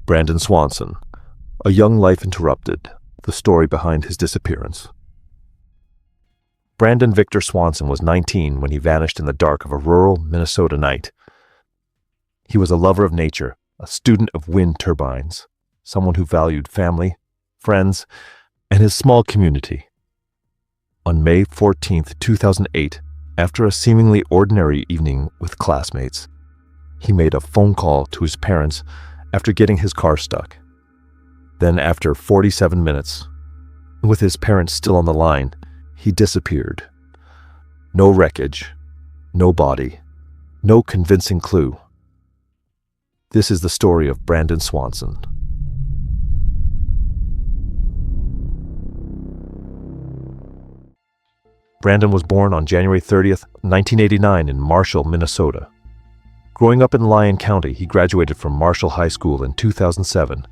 Brandon Swanson, A Young Life Interrupted, the story behind his disappearance. Brandon Victor Swanson was 19 when he vanished in the dark of a rural Minnesota night. He was a lover of nature, a student of wind turbines, someone who valued family, friends, and his small community. On May 14, 2008, after a seemingly ordinary evening with classmates, he made a phone call to his parents after getting his car stuck. Then, after 47 minutes, with his parents still on the line, he disappeared. No wreckage, no body, no convincing clue. This is the story of Brandon Swanson. Brandon was born on January 30th, 1989 in Marshall, Minnesota. Growing up in Lyon County, he graduated from Marshall High School in 2007.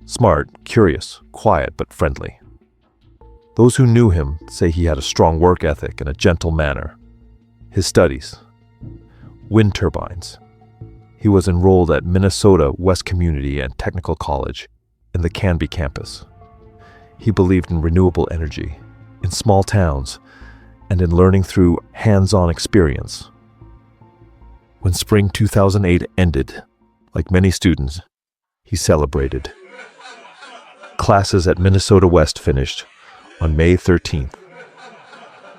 Smart, curious, quiet, but friendly. Those who knew him say he had a strong work ethic and a gentle manner. His studies: wind turbines. He was enrolled at Minnesota West Community and Technical College in the Canby campus. He believed in renewable energy, in small towns, and in learning through hands-on experience. When spring 2008 ended, like many students, he celebrated. Classes at Minnesota West finished on May 13th.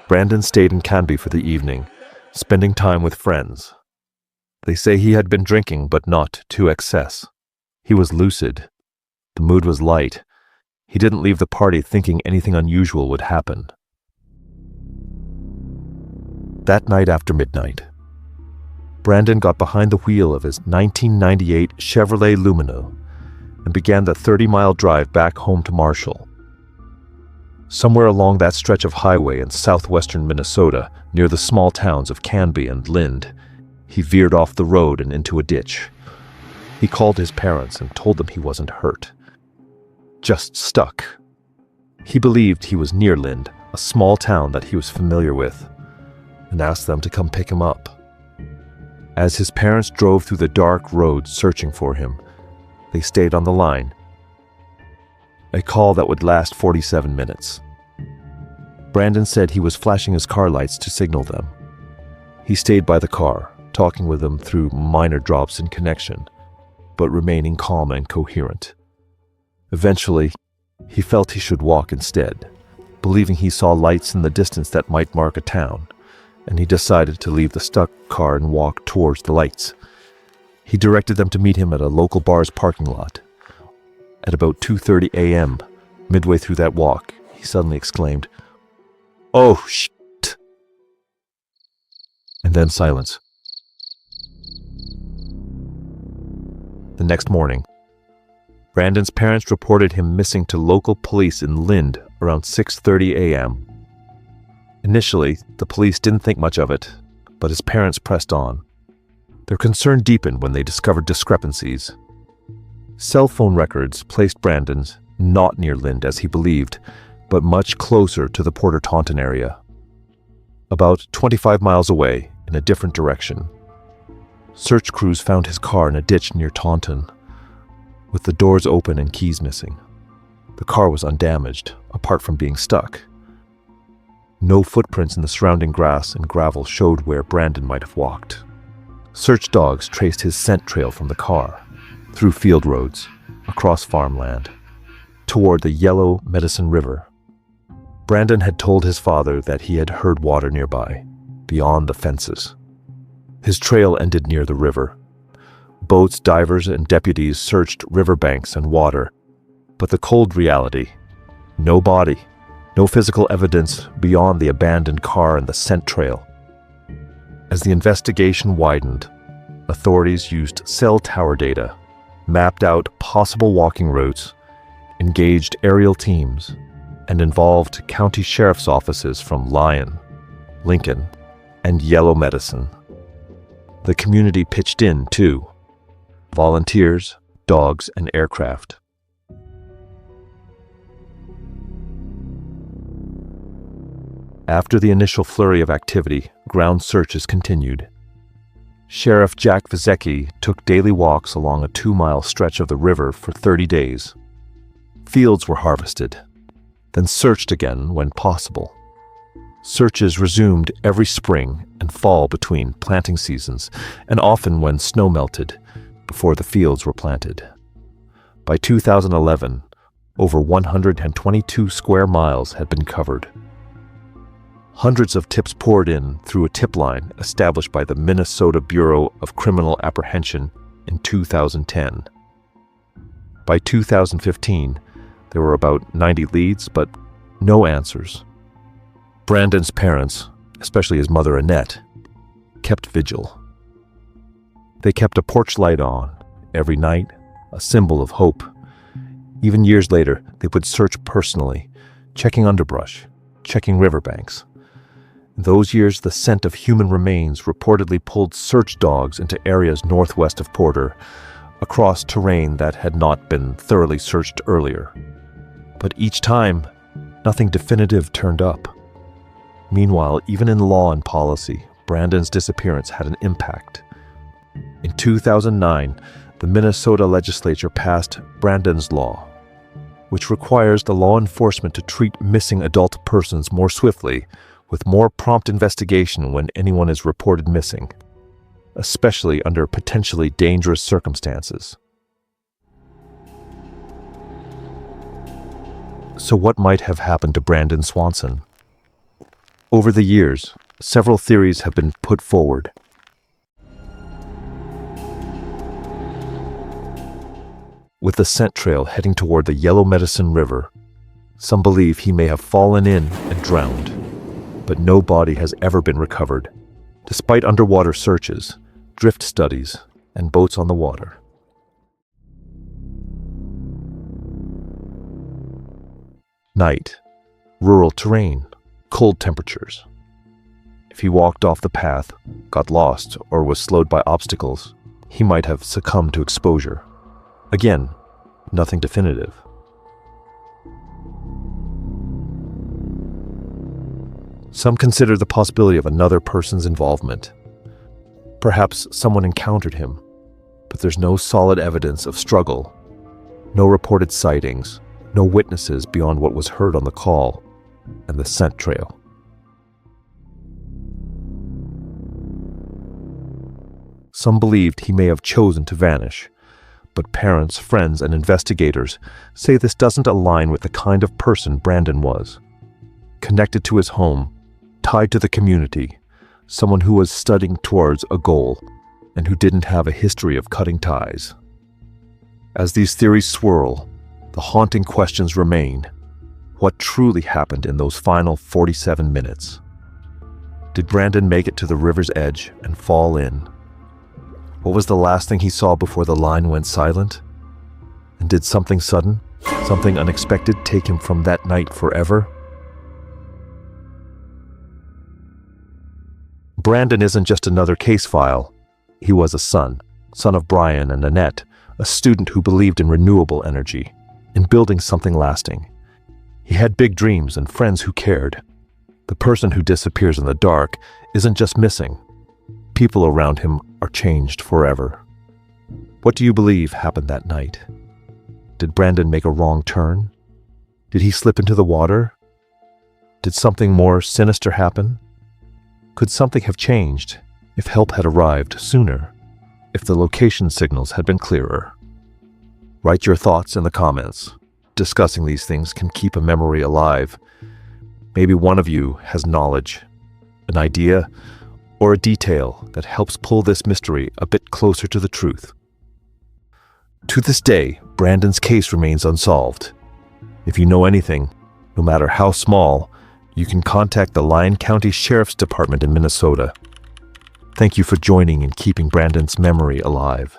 Brandon stayed in Canby for the evening, spending time with friends. They say he had been drinking, but not to excess. He was lucid. The mood was light. He didn't leave the party thinking anything unusual would happen. That night after midnight, Brandon got behind the wheel of his 1998 Chevrolet Lumino and began the 30-mile drive back home to Marshall. Somewhere along that stretch of highway in southwestern Minnesota, near the small towns of Canby and Lind, he veered off the road and into a ditch. He called his parents and told them he wasn't hurt, just stuck. He believed he was near Lind, a small town that he was familiar with, and asked them to come pick him up. As his parents drove through the dark roads searching for him, they stayed on the line. A call that would last 47 minutes. Brandon said he was flashing his car lights to signal them. He stayed by the car, talking with them through minor drops in connection, but remaining calm and coherent. Eventually, he felt he should walk instead, believing he saw lights in the distance that might mark a town, and he decided to leave the stuck car and walk towards the lights. He directed them to meet him at a local bar's parking lot. At about 2:30 a.m., midway through that walk, he suddenly exclaimed, "Oh, shit!" And then silence. The next morning, Brandon's parents reported him missing to local police in Lind around 6:30 a.m. Initially, the police didn't think much of it, but his parents pressed on. Their concern deepened when they discovered discrepancies. Cell phone records placed Brandon's not near Lind as he believed, but much closer to the Porter Taunton area, about 25 miles away in a different direction. Search crews found his car in a ditch near Taunton, with the doors open and keys missing. The car was undamaged, apart from being stuck. No footprints in the surrounding grass and gravel showed where Brandon might have walked. Search dogs traced his scent trail from the car, through field roads, across farmland, toward the Yellow Medicine River. Brandon had told his father that he had heard water nearby, beyond the fences. His trail ended near the river. Boats, divers, and deputies searched riverbanks and water, but the cold reality: no body, no physical evidence beyond the abandoned car and the scent trail. As the investigation widened, authorities used cell tower data, mapped out possible walking routes, engaged aerial teams, and involved county sheriff's offices from Lyon, Lincoln, and Yellow Medicine. The community pitched in, too. Volunteers, dogs, and aircraft. After the initial flurry of activity, ground searches continued. Sheriff Jack Vizecki took daily walks along a 2-mile stretch of the river for 30 days. Fields were harvested, then searched again when possible. Searches resumed every spring and fall between planting seasons, and often when snow melted before the fields were planted. By 2011, over 122 square miles had been covered. Hundreds of tips poured in through a tip line established by the Minnesota Bureau of Criminal Apprehension in 2010. By 2015, there were about 90 leads, but no answers. Brandon's parents, especially his mother Annette, kept vigil. They kept a porch light on every night, a symbol of hope. Even years later, they would search personally, checking underbrush, checking riverbanks. In those years, the scent of human remains reportedly pulled search dogs into areas northwest of Porter, across terrain that had not been thoroughly searched earlier. But each time, nothing definitive turned up. Meanwhile, even in law and policy, Brandon's disappearance had an impact. In 2009, the Minnesota legislature passed Brandon's Law, which requires the law enforcement to treat missing adult persons more swiftly, with more prompt investigation when anyone is reported missing, especially under potentially dangerous circumstances. So what might have happened to Brandon Swanson? Over the years, several theories have been put forward. With the scent trail heading toward the Yellow Medicine River, some believe he may have fallen in and drowned, but no body has ever been recovered, despite underwater searches, drift studies, and boats on the water. Night, rural terrain, cold temperatures. If he walked off the path, got lost, or was slowed by obstacles, he might have succumbed to exposure. Again, nothing definitive. Some consider the possibility of another person's involvement. Perhaps someone encountered him, but there's no solid evidence of struggle, no reported sightings, no witnesses beyond what was heard on the call and the scent trail. Some believed he may have chosen to vanish, but parents, friends, and investigators say this doesn't align with the kind of person Brandon was. Connected to his home, tied to the community, someone who was studying towards a goal, and who didn't have a history of cutting ties. As these theories swirl, the haunting questions remain. What truly happened in those final 47 minutes? Did Brandon make it to the river's edge and fall in? What was the last thing he saw before the line went silent? And did something sudden, something unexpected take him from that night forever? Brandon isn't just another case file. He was a son of Brian and Annette, a student who believed in renewable energy, in building something lasting. He had big dreams and friends who cared. The person who disappears in the dark isn't just missing. People around him are changed forever. What do you believe happened that night? Did Brandon make a wrong turn? Did he slip into the water? Did something more sinister happen? Could something have changed if help had arrived sooner, if the location signals had been clearer? Write your thoughts in the comments. Discussing these things can keep a memory alive. Maybe one of you has knowledge, an idea, or a detail that helps pull this mystery a bit closer to the truth. To this day, Brandon's case remains unsolved. If you know anything, no matter how small, you can contact the Lyon County Sheriff's Department in Minnesota. Thank you for joining in keeping Brandon's memory alive.